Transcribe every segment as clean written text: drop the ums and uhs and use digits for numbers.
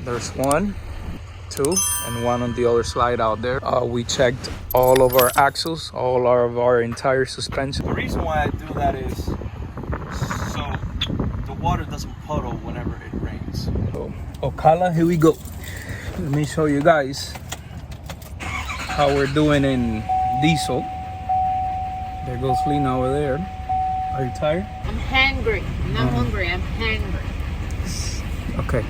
There's one, two, and one on the other slide out there. We checked all of our axles, all of our entire suspension. The reason why I do that is so the water doesn't puddle whenever it rains. So, Ocala, here we go. Let me show you guys how we're doing in diesel. There goes Lena over there. Are you tired? I'm hungry. I'm not hungry, I'm hungry. Okay.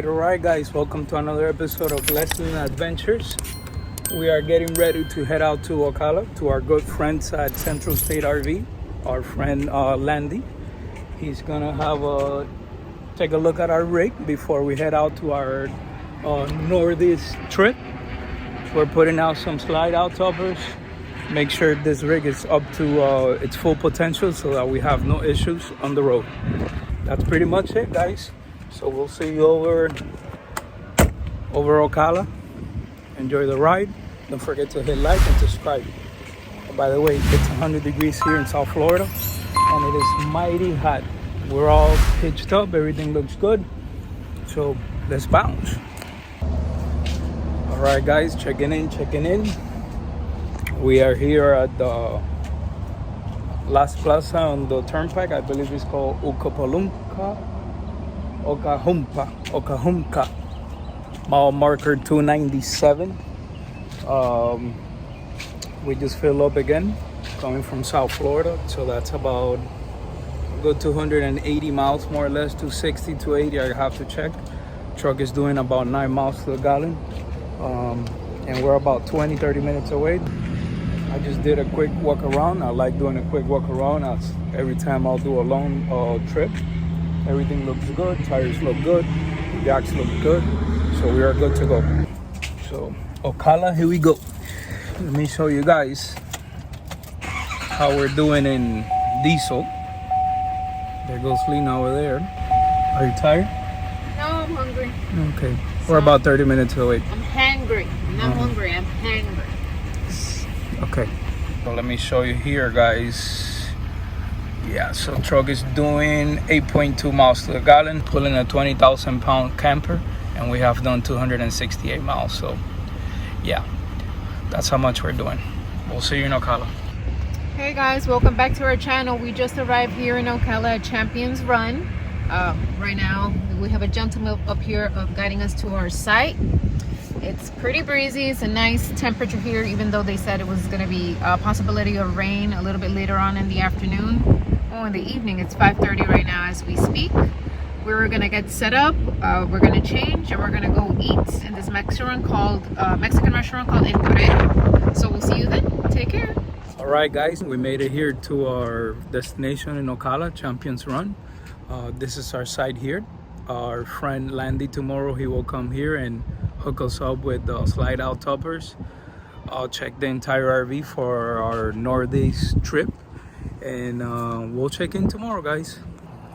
All right, guys, welcome to another episode of Lesson Adventures. We are getting ready to head out to Ocala to our good friends at Central State RV, our friend Landy. He's gonna have take a look at our rig before we head out to our northeast trip. We're putting out some slide out toppers, make sure this rig is up to its full potential so that we have no issues on the road. That's pretty much it, guys. So we'll see you over Ocala. Enjoy the ride. Don't forget to hit like and subscribe. Oh, by the way, it's 100 degrees here in South Florida and it is mighty hot. We're all hitched up, everything looks good. So let's bounce. All right, guys, checking in. We are here at the last plaza on the turnpike. I believe it's called 𝗵𝘃𝗲𝗄𝐶𝐻, mile marker 297. We just filled up again, coming from South Florida, so that's about a good 280 miles, more or less, 260, 280. I have to check. Truck is doing about 9 miles to the gallon, and we're about 20-30 minutes away. I just did a quick walk around. I like doing a quick walk around. Every time I'll do a long trip. Everything looks good, tires look good, jacks look good, so we are good to go. So Ocala, here we go. Let me show you guys how we're doing in diesel. There goes Lena over there. Are you tired? No, I'm hungry. Okay, we're about 30 minutes away. I'm hungry. I'm not hungry, I'm hungry. Okay, so let me show you here, guys. Yeah, so truck is doing 8.2 miles to the gallon, pulling a 20,000 pound camper, and we have done 268 miles. So yeah, that's how much we're doing. We'll see you in Ocala. Hey guys, welcome back to our channel. We just arrived here in Ocala at Champions Run. Right now we have a gentleman up here guiding us to our site. It's pretty breezy. It's a nice temperature here, even though they said it was going to be a possibility of rain a little bit later on in the afternoon. Oh, in the evening. It's 5:30 right now as we speak. We're going to get set up. We're going to change, and we're going to go eat in this Mexican restaurant called 𝗵𝘃𝗲𝗄𝐻. So we'll see you then. Take care. All right, guys, we made it here to our destination in Ocala, Champions Run. This is our site here. Our friend Landy, tomorrow he will come here and hook us up with the slide out toppers. I'll check the entire RV for our northeast trip, and we'll check in tomorrow, guys.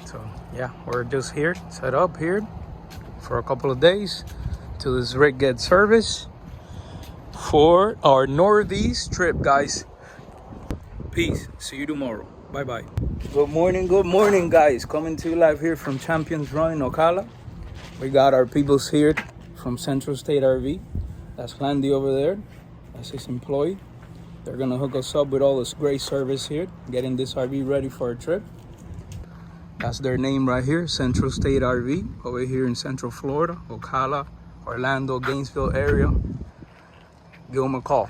So yeah, we're just here, set up here for a couple of days till this rig gets service for our northeast trip, guys. Peace. See you tomorrow. Bye bye. Good morning, guys. Coming to you live here from Champions Run in Ocala. We got our peoples here from Central State RV. That's Landy over there. That's his employee. They're gonna hook us up with all this great service here, getting this RV ready for a trip. That's their name right here, Central State RV, over here in Central Florida, Ocala, Orlando, Gainesville area. Give them a call.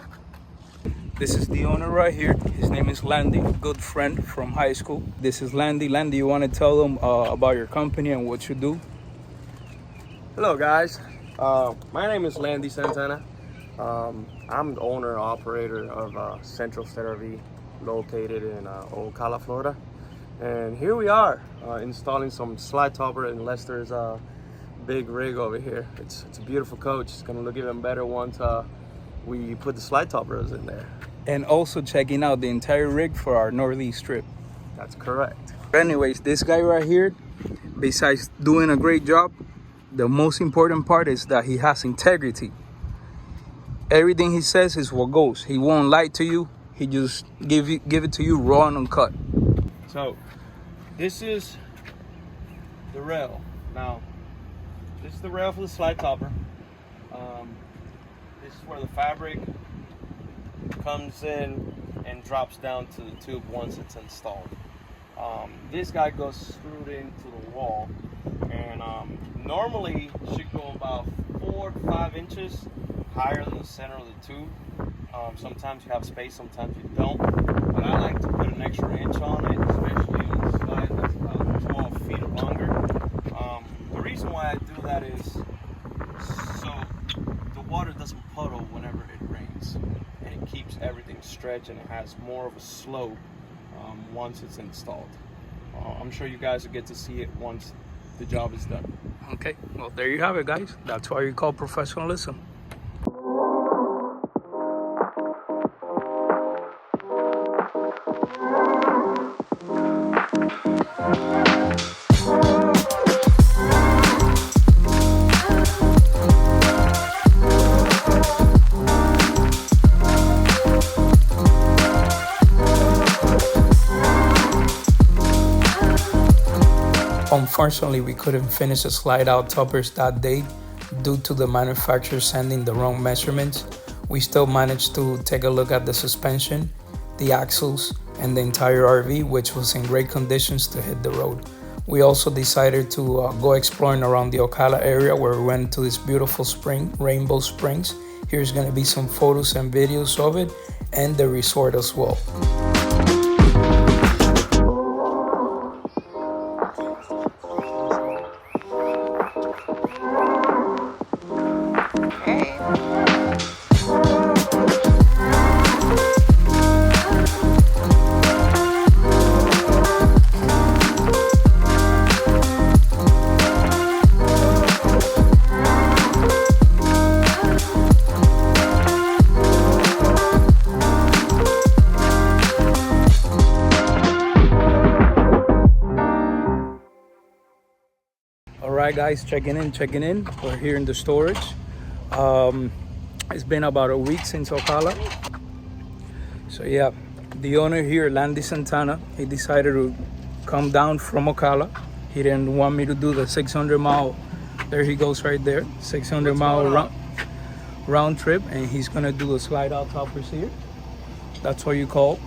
This is the owner right here. His name is Landy, good friend from high school. This is Landy. Landy, you want to tell them about your company and what you do? Hello guys, my name is Landy Santana. I'm the owner and operator of Central State RV. located in Ocala, Florida. And here we are installing some slide topper in Lester's big rig over here. It's a beautiful coach. It's gonna look even better once we put the slide toppers in there. And also checking out the entire rig for our northeast trip. That's correct. Anyways, this guy right here, besides doing a great job, the most important part is that he has integrity. Everything he says is what goes. He won't lie to you. He just give it to you raw and uncut. So this is the rail. Now, this is the rail for the slide topper. This is where the fabric comes in and drops down to the tube once it's installed. This guy goes screwed into the wall, and normally should go about 4 to 5 inches higher than the center of the tube. Sometimes you have space, sometimes you don't. But I like to put an extra inch on it, especially on the slide that's about 12 feet or longer. The reason why I do that is so the water doesn't puddle whenever it rains, and it keeps everything stretched, and it has more of a slope once it's installed. I'm sure you guys will get to see it once the job is done. Okay, well, there you have it, guys. That's why you call professionalism. Unfortunately, we couldn't finish the slide out toppers that day due to the manufacturer sending the wrong measurements. We still managed to take a look at the suspension, the axles, and the entire RV, which was in great conditions to hit the road. We also decided to go exploring around the Ocala area, where we went to this beautiful spring, Rainbow Springs. Here's going to be some photos and videos of it, and the resort as well. Alright guys, checking in. We're here in the storage. It's been about a week since Ocala. So yeah, the owner here, Landy Santana, he decided to come down from Ocala. He didn't want me to do the 600-mile, there he goes right there, 600-mile round trip, and he's gonna do the slide out toppers here. That's what you call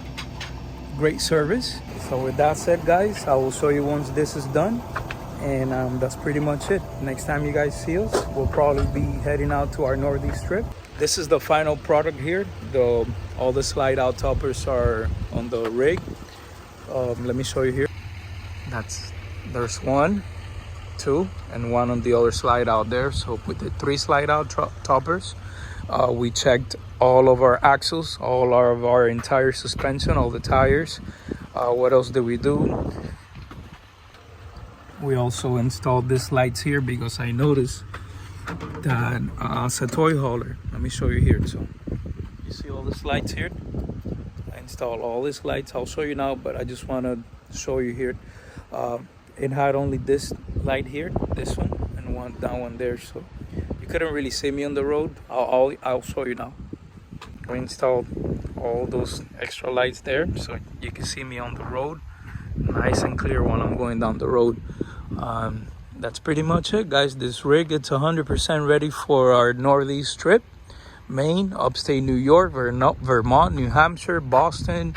great service. So with that said, guys, I will show you once this is done. And that's pretty much it. Next time you guys see us, we'll probably be heading out to our northeast trip. This is the final product here. All the slide out toppers are on the rig. Let me show you here. There's 1, 2, and 1 on the other slide out there. So we did 3 slide out toppers. We checked all of our axles, all of our entire suspension, all the tires. What else did we do? We also installed these lights here because I noticed that it's a toy hauler. Let me show you here. So you see all these lights here? I installed all these lights. I'll show you now, but I just want to show you here. It had only this light here, this one, and that one there. So you couldn't really see me on the road. I'll show you now. We installed all those extra lights there, so you can see me on the road, nice and clear when I'm going down the road. That's pretty much it, guys. This rig, it's 100% ready for our northeast trip. Maine, upstate New York, Vermont, New Hampshire, Boston,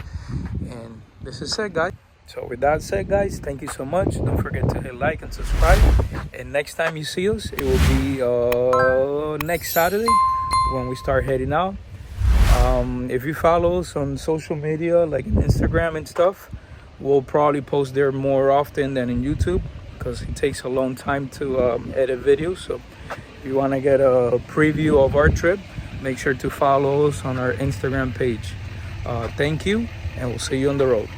and this is it, guys. So with that said, guys, thank you so much. Don't forget to hit like and subscribe, and next time you see us, it will be next Saturday when we start heading out. If you follow us on social media like Instagram and stuff, we'll probably post there more often than in YouTube, because it takes a long time to edit videos. So if you want to get a preview of our trip, make sure to follow us on our Instagram page. Thank you, and we'll see you on the road.